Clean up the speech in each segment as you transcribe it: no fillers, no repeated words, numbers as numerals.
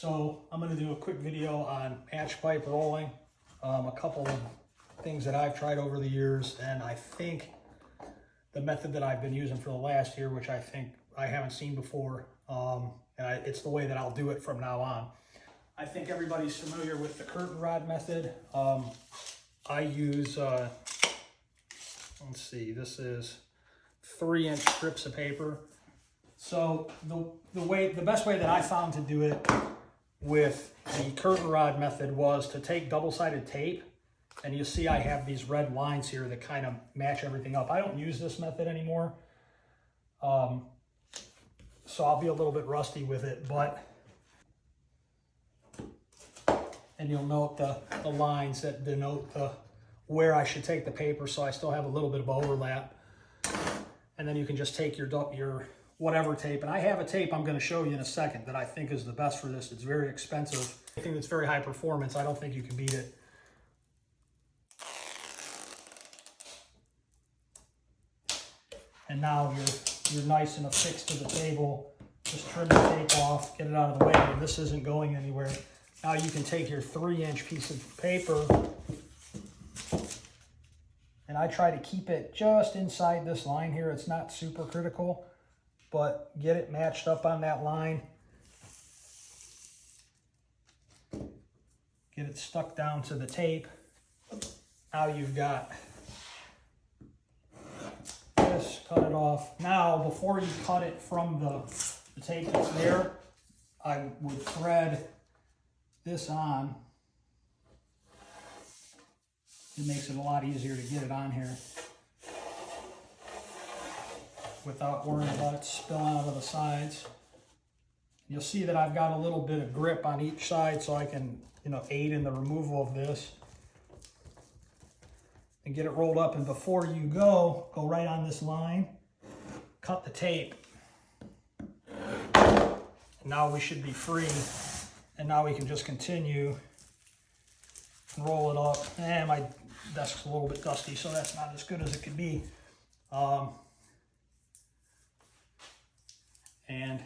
So I'm going to do a quick video on match pipe rolling, a couple of things that I've tried over the years, and I think the method that I've been using for the last year, which I think I haven't seen before, it's the way that I'll do it from now on. I think everybody's familiar with the curtain rod method. I use, let's see, this is 3-inch strips of paper. So the best way that I found to do it with the curtain rod method was to take double-sided tape, and you see I have these red lines here that kind of match everything up. I don't use this method anymore, so I'll be a little bit rusty with it, and you'll note the lines that denote where I should take the paper, so I still have a little bit of overlap. And then you can just take your whatever tape, and I have a tape I'm going to show you in a second that I think is the best for this. It's very expensive. I think it's very high performance. I don't think you can beat it. And now you're nice and affixed to the table. Just trim the tape off, get it out of the way. This isn't going anywhere. Now you can take your 3-inch piece of paper, and I try to keep it just inside this line here. It's not super critical, but get it matched up on that line. Get it stuck down to the tape. Now you've got this, cut it off. Now, before you cut it from the tape that's there, I would thread this on. It makes it a lot easier to get it on here without worrying about it spilling out of the sides. You'll see that I've got a little bit of grip on each side, so I can, aid in the removal of this and get it rolled up. And before you go right on this line, cut the tape. And now we should be free. And now we can just continue and roll it up. And my desk's a little bit dusty, so that's not as good as it could be. And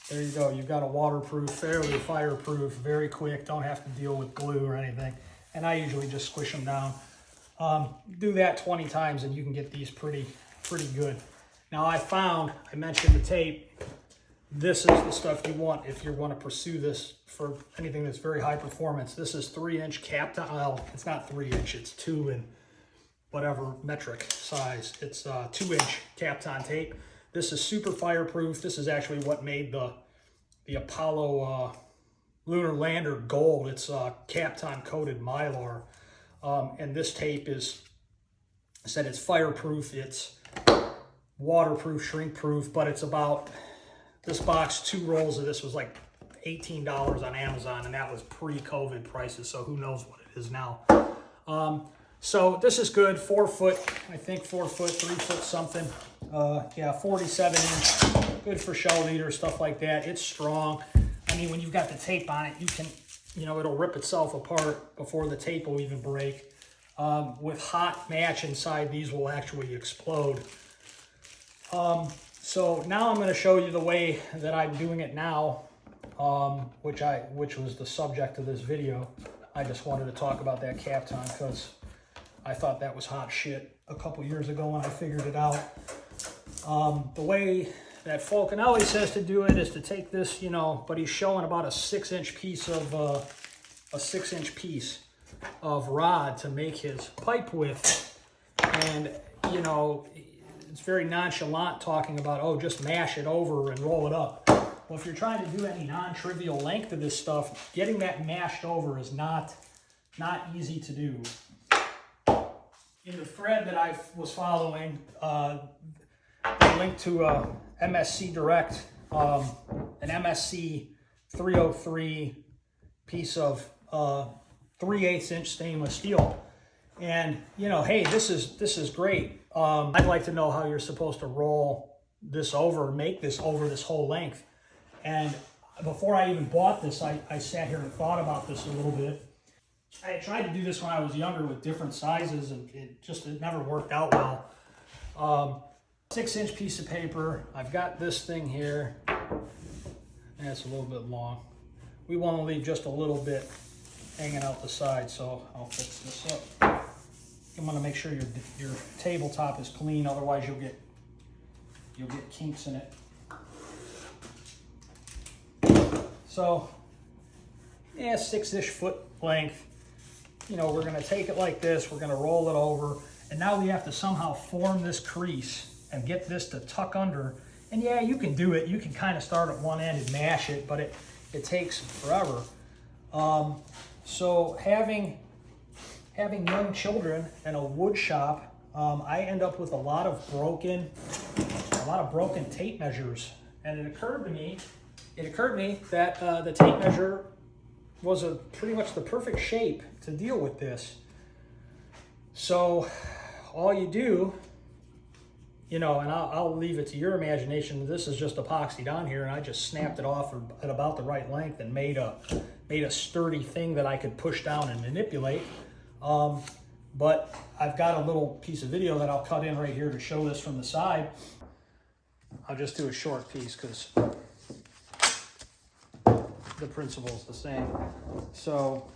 there you go. You've got a waterproof, fairly fireproof, very quick, don't have to deal with glue or anything. And I usually just squish them down. Do that 20 times and you can get these pretty good. Now I mentioned the tape. This is the stuff you want if you want to pursue this for anything that's very high performance. This is 3-inch Kapton. Well, it's not 3-inch, it's 2 and whatever metric size. It's 2-inch Kapton tape. This is super fireproof. This is actually what made the Apollo lunar lander gold. It's Kapton coated Mylar. And this tape it's fireproof, it's waterproof, shrink proof, but it's about, this box, 2 rolls of this was like $18 on Amazon, and that was pre-COVID prices, so who knows what it is now. So this is good, 4 foot, I think 4 foot, 3 foot something. 47-inch, good for shell leader, stuff like that. It's strong. I mean, when you've got the tape on it, you can, it'll rip itself apart before the tape will even break. With hot match inside, these will actually explode. So now I'm going to show you the way that I'm doing it now, which was the subject of this video. I just wanted to talk about that Kapton because I thought that was hot shit a couple years ago when I figured it out. The way that Falconelli says to do it is to take this, but he's showing about a 6-inch piece of rod to make his pipe with, and it's very nonchalant talking about, oh, just mash it over and roll it up. Well, if you're trying to do any non-trivial length of this stuff, getting that mashed over is not easy to do. In the thread that I was following, they linked to a MSC Direct, an MSC 303 piece of 3/8 inch stainless steel. And, hey, this is great. I'd like to know how you're supposed to roll this over, make this over this whole length. And before I even bought this, I sat here and thought about this a little bit. I had tried to do this when I was younger with different sizes, and it never worked out well. 6-inch piece of paper. I've got this thing here. That's a little bit long. We want to leave just a little bit hanging out the side, so I'll fix this up. You want to make sure your tabletop is clean, otherwise you'll get kinks in it. So, yeah, 6-ish foot length. You know, we're gonna take it like this, we're gonna roll it over, and now we have to somehow form this crease and get this to tuck under. And yeah, you can do it. You can kind of start at one end and mash it, but it takes forever. So having young children and a wood shop, I end up with a lot of broken tape measures. And it occurred to me that the tape measure was pretty much the perfect shape to deal with this. So all you do, you know, and I'll leave it to your imagination. This is just epoxied on here, and I just snapped it off at about the right length and made a sturdy thing that I could push down and manipulate. But I've got a little piece of video that I'll cut in right here to show this from the side. I'll just do a short piece because the principle's the same. So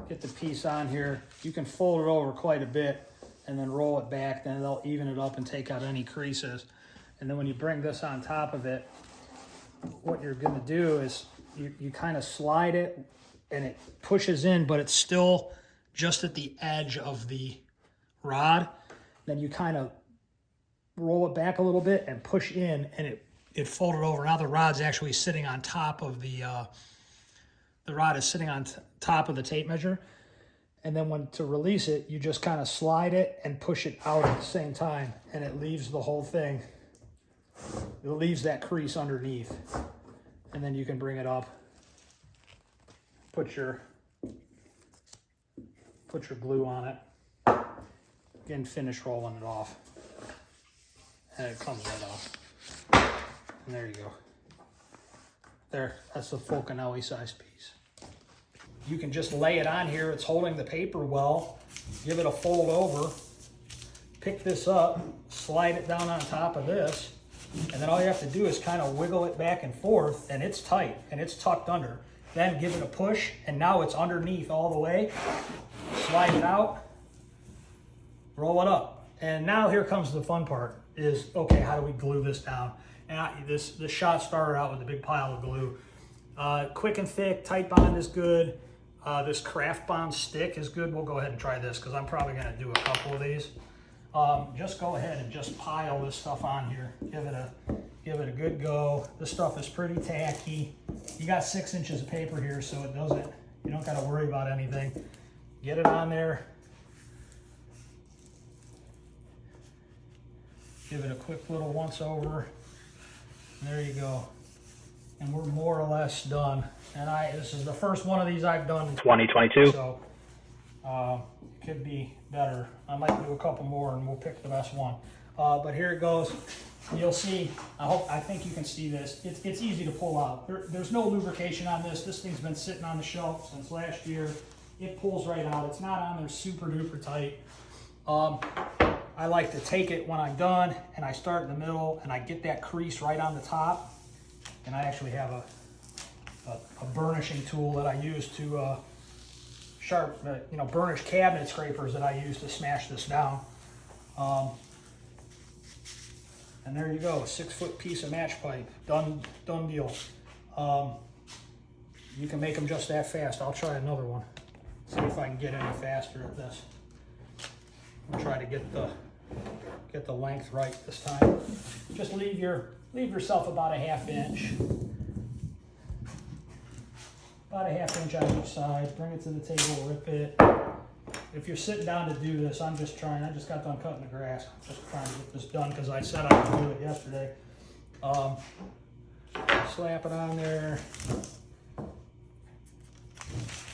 get the piece on here. You can fold it over quite a bit and then roll it back, then they'll even it up and take out any creases. And then when you bring this on top of it, what you're gonna do is you kind of slide it and it pushes in, but it's still just at the edge of the rod. Then you kind of roll it back a little bit and push in, and it folded over. Now the rod's actually sitting on top of the rod is sitting on top of the tape measure. And then to release it, you just kind of slide it and push it out at the same time, and it leaves the whole thing. It leaves that crease underneath. And then you can bring it up, put your glue on it, and finish rolling it off. And it comes right off. And there you go. There, that's the full Canelli size piece. You can just lay it on here. It's holding the paper well. Give it a fold over. Pick this up, slide it down on top of this, and then all you have to do is kind of wiggle it back and forth, and it's tight and it's tucked under. Then give it a push, and now it's underneath all the way. Slide it out, roll it up. And now here comes the fun part is, okay, how do we glue this down? And this shot started out with a big pile of glue. Quick and thick, tight bond is good. This craft bond stick is good. We'll go ahead and try this because I'm probably gonna do a couple of these. Just go ahead and just pile this stuff on here. Give it a good go. This stuff is pretty tacky. You got 6 inches of paper here, so you don't gotta worry about anything. Get it on there. Give it a quick little once over. There you go. And we're more or less done. And this is the first one of these I've done in 2022. So it could be better. I might do a couple more and we'll pick the best one. But here it goes. You'll see, I think you can see this. It's easy to pull out. There's no lubrication on this. This thing's been sitting on the shelf since last year. It pulls right out. It's not on there super duper tight. I like to take it when I'm done and I start in the middle and I get that crease right on the top. And I actually have a burnishing tool that I use to burnish cabinet scrapers that I use to smash this down. And there you go, a 6-foot piece of match pipe, done deal. You can make them just that fast. I'll try another one, see if I can get any faster at this. I'll try to get the length right this time. Just leave yourself about a ½ inch. About a ½ inch on each side. Bring it to the table, rip it. If you're sitting down to do this, I just got done cutting the grass. Just trying to get this done because I said I would do it yesterday. Slap it on there.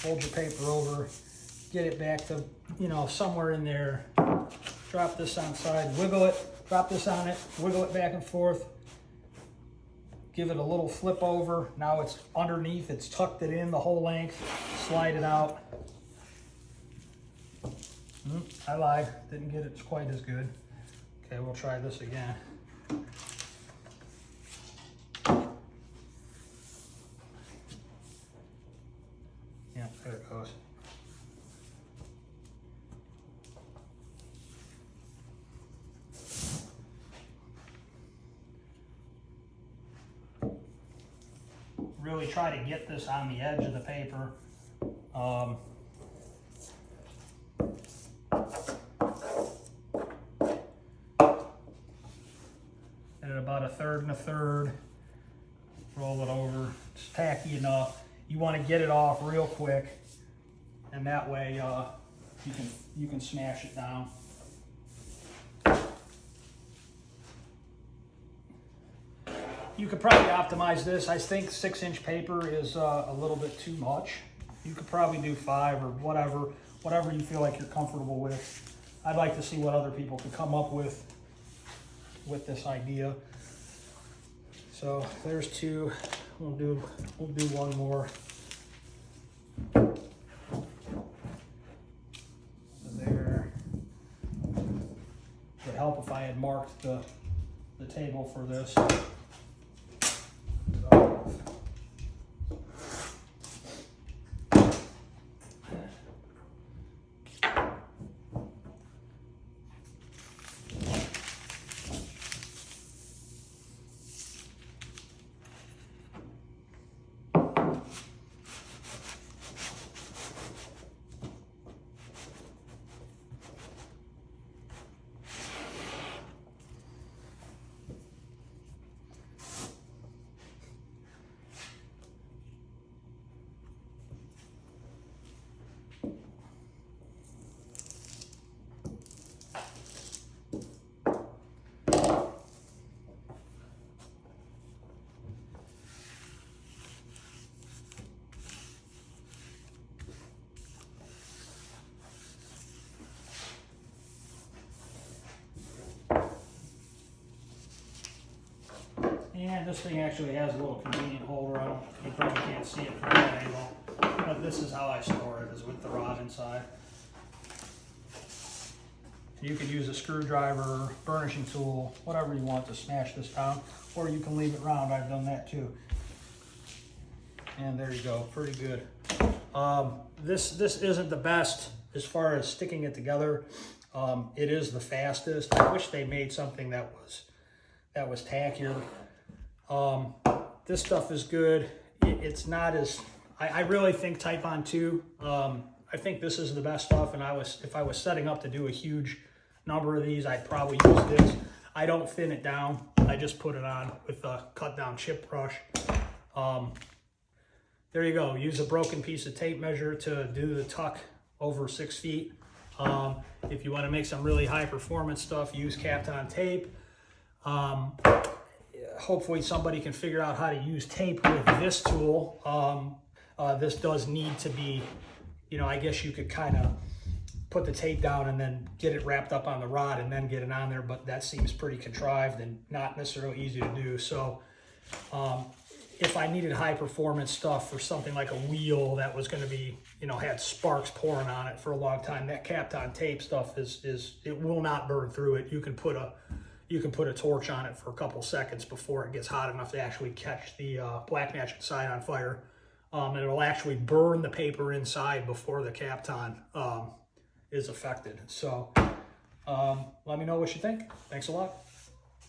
Fold your paper over. Get it back to, somewhere in there. Drop this on the side, wiggle it, drop this on it, wiggle it back and forth. Give it a little flip over. Now it's underneath, it's tucked it in the whole length. Slide it out. I lied, didn't get it quite as good. Okay, we'll try this again. really try to get this on the edge of the paper. And at about 1/3 and 1/3, roll it over. It's tacky enough. You want to get it off real quick, and that way you can smash it down. You could probably optimize this. I think 6-inch paper is a little bit too much. You could probably do 5 or whatever you feel like you're comfortable with. I'd like to see what other people could come up with this idea. So there's 2. We'll do one more. There. It would help if I had marked the table for this. And this thing actually has a little convenient holder. You probably can't see it from that angle, but this is how I store it, is with the rod inside. You could use a screwdriver, burnishing tool, whatever you want to smash this down, or you can leave it round. I've done that too. And there you go, pretty good. This isn't the best as far as sticking it together. It is the fastest. I wish they made something that was tackier. This stuff is good. It's not as, I really think Type-On 2, I think this is the best stuff, and if I was setting up to do a huge number of these, I'd probably use this. I don't thin it down. I just put it on with a cut down chip brush. There you go. Use a broken piece of tape measure to do the tuck over 6 feet. If you want to make some really high performance stuff, use Kapton tape. Hopefully somebody can figure out how to use tape with this tool. This does need to be, I guess you could kind of put the tape down and then get it wrapped up on the rod and then get it on there, but that seems pretty contrived and not necessarily easy to do. So if I needed high performance stuff for something like a wheel that was going to be, had sparks pouring on it for a long time, that Kapton tape stuff it will not burn through it. You can put a torch on it for a couple seconds before it gets hot enough to actually catch the black match inside on fire. And it'll actually burn the paper inside before the Kapton is affected. So let me know what you think. Thanks a lot.